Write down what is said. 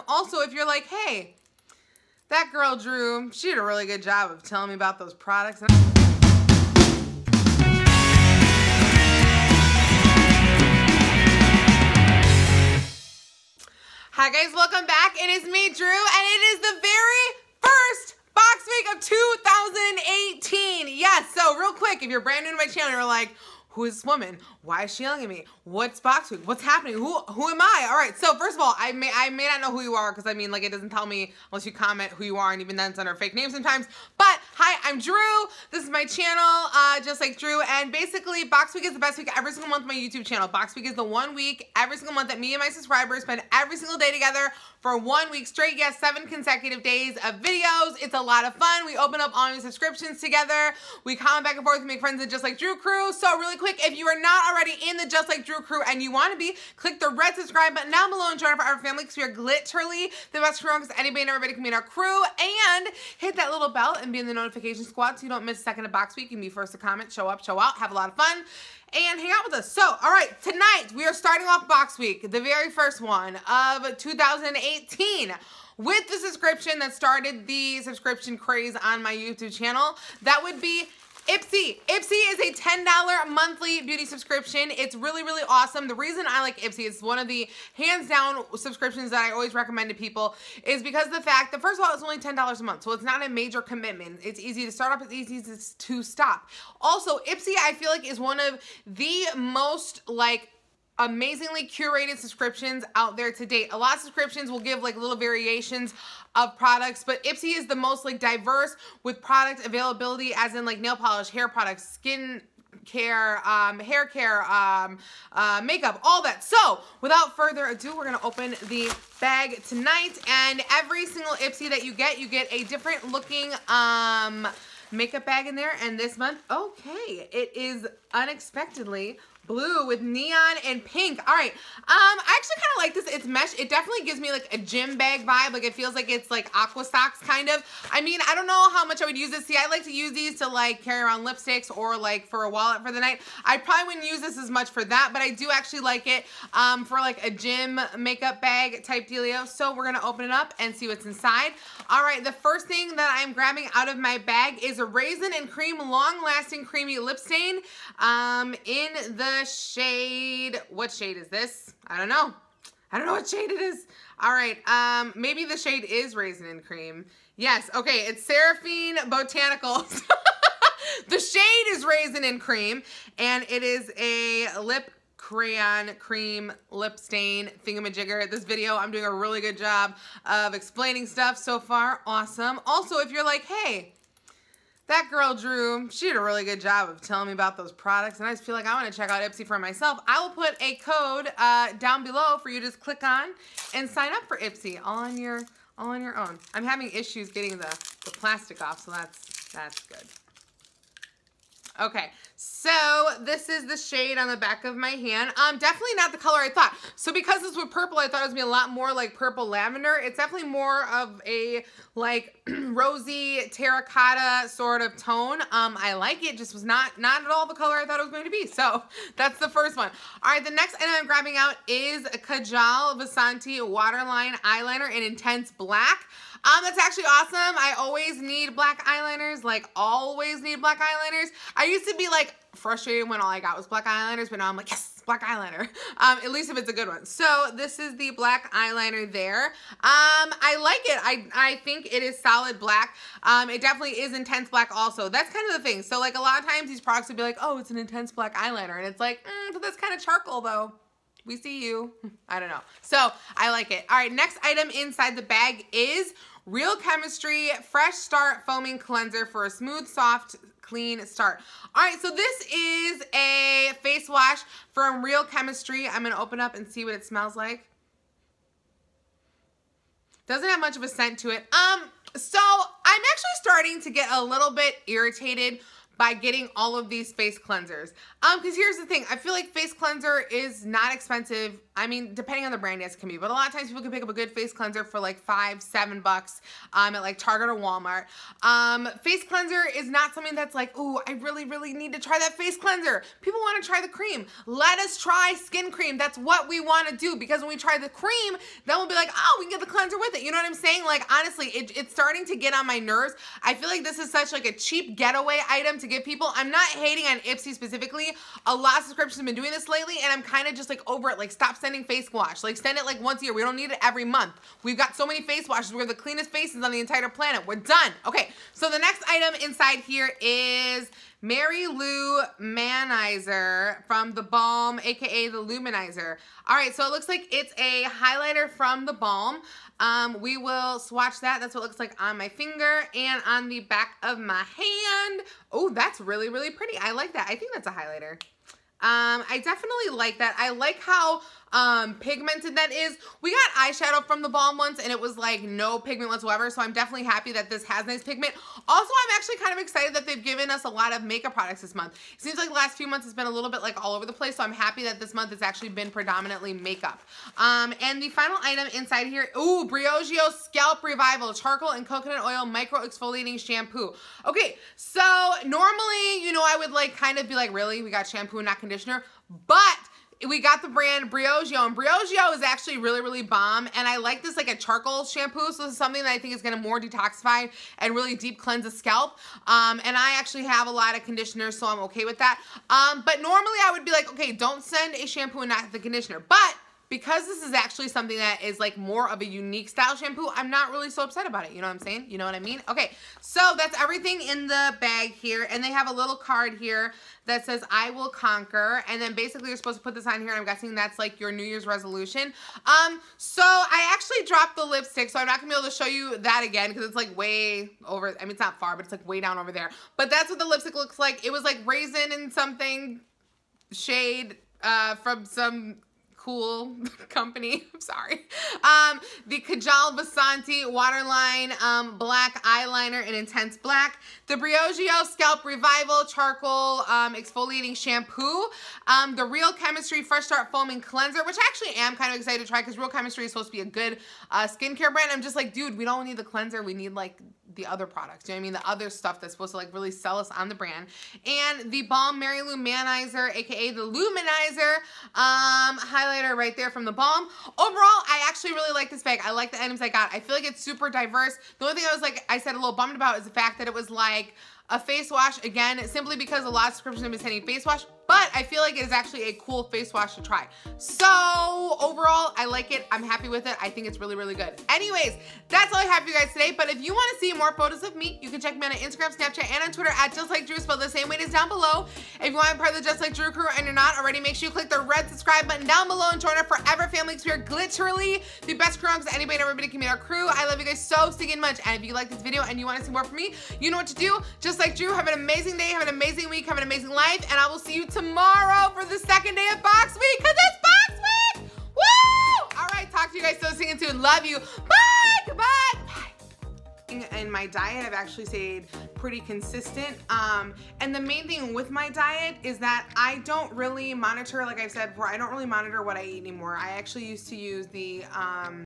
Also, if you're like, hey, that girl Drew, she did a really good job of telling me about those products. Hi guys, welcome back. It is me, Drew, and it is the very first box week of 2018. Yes, so real quick, if you're brand new to my channel, you're like, who is this woman? Why is she yelling at me? What's box week? What's happening? Who am I? All right, so first of all, I may not know who you are, because I mean, like, it doesn't tell me unless you comment who you are, and even then it's under a fake name sometimes. But hi, I'm Drew. This is my channel, Just Like Drew, and basically box week is the best week every single month on my YouTube channel. Box week is the 1 week every single month that me and my subscribers spend every single day together for 1 week straight. Yes, 7 consecutive days of videos. It's a lot of fun. We open up all new subscriptions together. We comment back and forth and make friends in Just Like Drew crew. So really quick, if you are not already in the Just Like Drew crew and you want to be, click the red subscribe button down below and join our family, because we are literally the best crew, because anybody and everybody can be in our crew. And hit that little bell and be in the notification squad so you don't miss a second of box week. You can be first to comment, show up, show out, have a lot of fun, and hang out with us. So, all right, tonight we are starting off box week, the very first one of 2018, with the subscription that started the subscription craze on my YouTube channel. That would be Ipsy. Ipsy is a $10 monthly beauty subscription. It's really, really awesome. The reason I like Ipsy, it's one of the hands down subscriptions that I always recommend to people, is because of the fact that, first of all, it's only $10 a month, so it's not a major commitment. It's easy to start up, it's easy to stop. Also, Ipsy, I feel like, is one of the most, like, amazingly curated subscriptions out there to date. A lot of subscriptions will give like little variations of products, but Ipsy is the most like diverse with product availability, as in like nail polish, hair products, skin care, hair care, makeup, all that. So without further ado, we're gonna open the bag tonight, and every single Ipsy that you get a different looking makeup bag in there. And this month, okay, it is unexpectedly blue with neon and pink. All right, I actually kind of like this. It's mesh. It definitely gives me like a gym bag vibe. Like, it feels like it's like aqua socks kind of. I mean, I don't know how much I would use this. See, I like to use these to like carry around lipsticks or like for a wallet for the night. I probably wouldn't use this as much for that, but I do actually like it for like a gym makeup bag type dealio. So we're gonna open it up and see what's inside. All right, the first thing that I'm grabbing out of my bag is a Raisin and Cream Long Lasting Creamy Lip Stain in the shade, what shade is this? I don't know. I don't know what shade it is. All right, maybe the shade is Raisin and Cream. Yes, okay, it's Seraphine Botanicals. The shade is Raisin and Cream, and it is a lip crayon cream lip stain thingamajigger. This video, I'm doing a really good job of explaining stuff so far. Awesome. Also, if you're like, hey, that girl Drew, she did a really good job of telling me about those products, and I just feel like I want to check out Ipsy for myself, I will put a code down below for you to just click on and sign up for Ipsy all on your own. I'm having issues getting the plastic off, so that's good. Okay, so this is the shade on the back of my hand. Definitely not the color I thought. So because this was purple, I thought it was gonna be a lot more like purple lavender. It's definitely more of a like rosy terracotta sort of tone. I like it, just was not at all the color I thought it was going to be. So that's the first one. All right, the next item I'm grabbing out is a Kajal Vasanti Waterline Eyeliner in Intense Black. That's actually awesome. I always need black eyeliners, like always need black eyeliners. I used to be like frustrated when all I got was black eyeliners, but now I'm like, yes, black eyeliner. At least if it's a good one. So this is the black eyeliner there. I like it. I think it is solid black. It definitely is intense black also. That's kind of the thing. So like a lot of times these products would be like, oh, it's an intense black eyeliner. And it's like, but that's kind of charcoal though. We see you. I don't know. So I like it. All right, next item inside the bag is Real Chemistry Fresh Start Foaming Cleanser for a smooth, soft, clean start. All right, so this is a face wash from Real Chemistry. I'm gonna open up and see what it smells like. Doesn't have much of a scent to it. So I'm actually starting to get a little bit irritated by getting all of these face cleansers. Because here's the thing, I feel like face cleanser is not expensive. I mean, depending on the brand, yes, it can be. But a lot of times people can pick up a good face cleanser for like $5, $7 at like Target or Walmart. Face cleanser is not something that's like, ooh, I really, really need to try that face cleanser. People want to try the cream. Let us try skin cream. That's what we want to do, because when we try the cream, then we'll be like, oh, we can get the cleanser with it. You know what I'm saying? Like, honestly, it's starting to get on my nerves. I feel like this is such like a cheap getaway item to give people. I'm not hating on Ipsy specifically. A lot of subscriptions have been doing this lately, and I'm kind of just like over it. Like, stop sending face wash. Like, send it like once a year. We don't need it every month. We've got so many face washes. We're the cleanest faces on the entire planet. We're done. Okay, so the next item inside here is Mary Lou Manizer from the Balm, aka the Luminizer. All right, so it looks like it's a highlighter from the Balm. We will swatch that. That's what it looks like on my finger and on the back of my hand. Oh, that's really, really pretty. I like that. I think that's a highlighter. I definitely like that. I like how pigmented that is. We got eyeshadow from the Balm once and it was like no pigment whatsoever, so I'm definitely happy that this has nice pigment. Also, I'm actually kind of excited that they've given us a lot of makeup products this month. It seems like the last few months has been a little bit like all over the place, so I'm happy that this month it's actually been predominantly makeup. And the final item inside here, ooh, Briogeo Scalp Revival Charcoal and Coconut Oil Micro Exfoliating Shampoo. Okay, so normally, you know, I would like kind of be like, really? We got shampoo and not conditioner? But we got the brand Briogeo, and Briogeo is actually really, really bomb, and I like this like a charcoal shampoo, so this is something that I think is going to more detoxify and really deep cleanse the scalp, and I actually have a lot of conditioner, so I'm okay with that, but normally I would be like, okay, don't send a shampoo and not the conditioner, but because this is actually something that is like more of a unique style shampoo, I'm not really so upset about it. You know what I'm saying? You know what I mean? Okay, so that's everything in the bag here. And they have a little card here that says, I will conquer. And then basically you're supposed to put this on here. I'm guessing that's like your New Year's resolution. So I actually dropped the lipstick, so I'm not gonna be able to show you that again because it's like way over, I mean, it's not far, but it's like way down over there. But that's what the lipstick looks like. It was like raisin and something shade from some cool company. I'm sorry. The Kajal Vasanti Waterline Black Eyeliner in Intense Black. The Briogeo Scalp Revival Charcoal Exfoliating Shampoo. The Real Chemistry Fresh Start Foaming Cleanser, which I actually am kind of excited to try because Real Chemistry is supposed to be a good skincare brand. I'm just like, dude, we don't need the cleanser. We need like the other products. You know what I mean? The other stuff that's supposed to like really sell us on the brand. And the Balm Mary Lou Manizer, aka the Luminizer highlighter right there from the Balm. Overall, I actually really like this bag. I like the items I got. I feel like it's super diverse. The only thing I was like, I said a little bummed about is the fact that it was like a face wash, again, simply because a lot of subscriptions have been sending face wash, but I feel like it is actually a cool face wash to try. So overall, I like it. I'm happy with it. I think it's really, really good. Anyways, that's all I have for you guys today, but if you want to see more photos of me, you can check me out on Instagram, Snapchat, and on Twitter at JustLikeDrew, spelled the same way as down below. If you want to be part of the Just Like Drew crew and you're not already, make sure you click the red subscribe button down below and join our forever family because we are literally the best crew because anybody and everybody can meet our crew. I love you guys so stinking much, and if you like this video and you want to see more from me, you know what to do. Just like Drew, have an amazing day, have an amazing week, have an amazing life, and I will see you tomorrow for the second day of Box Week, because it's Box Week! Woo! All right, talk to you guys so soon. Love you. Bye! Goodbye! Bye! And my diet, I've actually stayed pretty consistent. And the main thing with my diet is that I don't really monitor, like I've said before, I don't really monitor what I eat anymore. I actually used to use the